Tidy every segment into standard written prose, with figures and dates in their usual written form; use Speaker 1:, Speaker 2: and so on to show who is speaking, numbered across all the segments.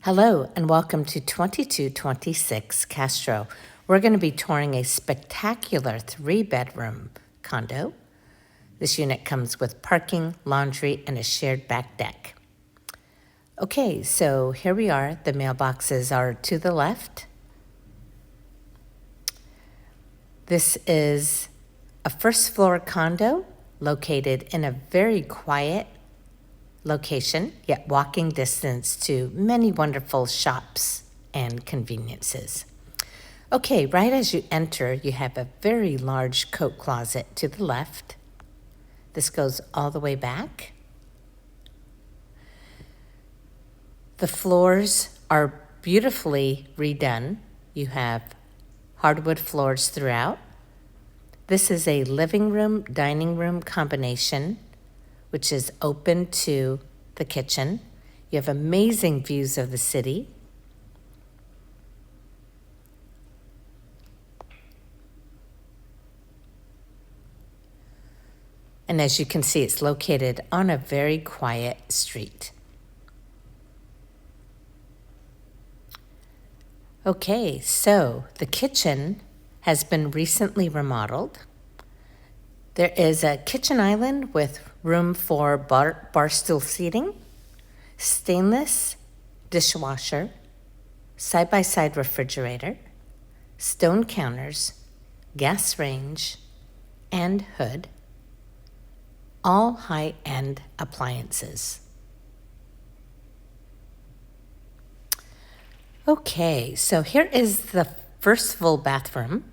Speaker 1: Hello and welcome to 2226 Castro. We're going to be touring a spectacular 3-bedroom condo. This unit comes with parking, laundry, and a shared back deck. Okay, so here we are. The mailboxes are to the left. This is a first floor condo located in a very quiet location, yet walking distance to many wonderful shops and conveniences. Okay, right as you enter, you have a very large coat closet to the left. This goes all the way back. The floors are beautifully redone. You have hardwood floors throughout. This is a living room, dining room combination, which is open to the kitchen. You have amazing views of the city. And as you can see, it's located on a very quiet street. Okay, so the kitchen has been recently remodeled. There is a kitchen island with room for bar stool seating, stainless dishwasher, side-by-side refrigerator, stone counters, gas range, and hood, all high-end appliances. Okay, so here is the first full bathroom.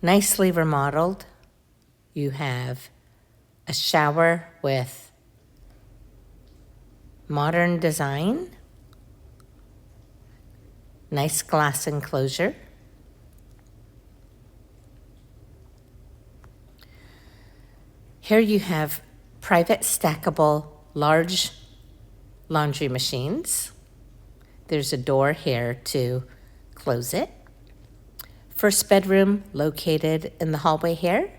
Speaker 1: Nicely remodeled. You have a shower with modern design, nice glass enclosure. Here you have private stackable large laundry machines. There's a door here to close it. First bedroom located in the hallway here.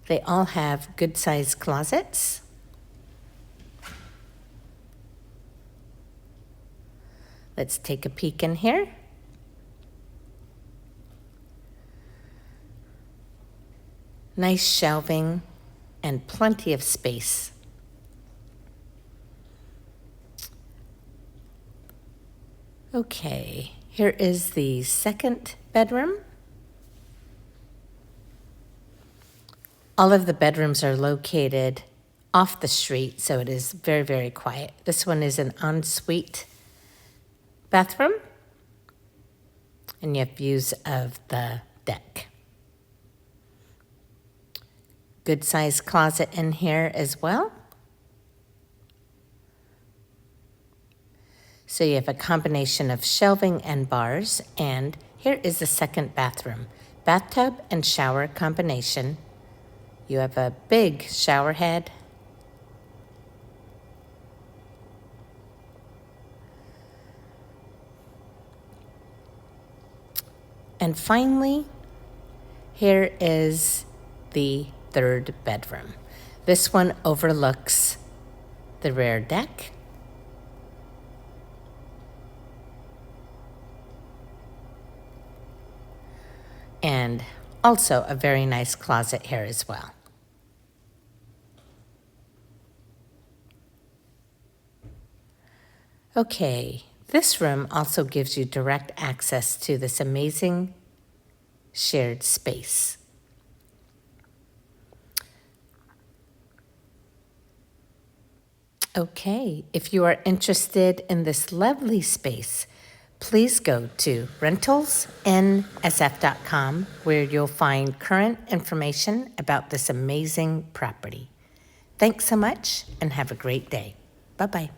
Speaker 1: They all have good-sized closets. Let's take a peek in here. Nice shelving and plenty of space. Okay, here is the second bedroom. All of the bedrooms are located off the street, so it is very, very quiet. This one is an ensuite bathroom, and you have views of the deck. Good sized closet in here as well. So you have a combination of shelving and bars, and here is the second bathroom. Bathtub and shower combination. You have a big shower head. And finally, here is the third bedroom. This one overlooks the rear deck. And also a very nice closet here as well. Okay, this room also gives you direct access to this amazing shared space. Okay, if you are interested in this lovely space, please go to rentalsnsf.com, where you'll find current information about this amazing property. Thanks so much and have a great day. Bye-bye.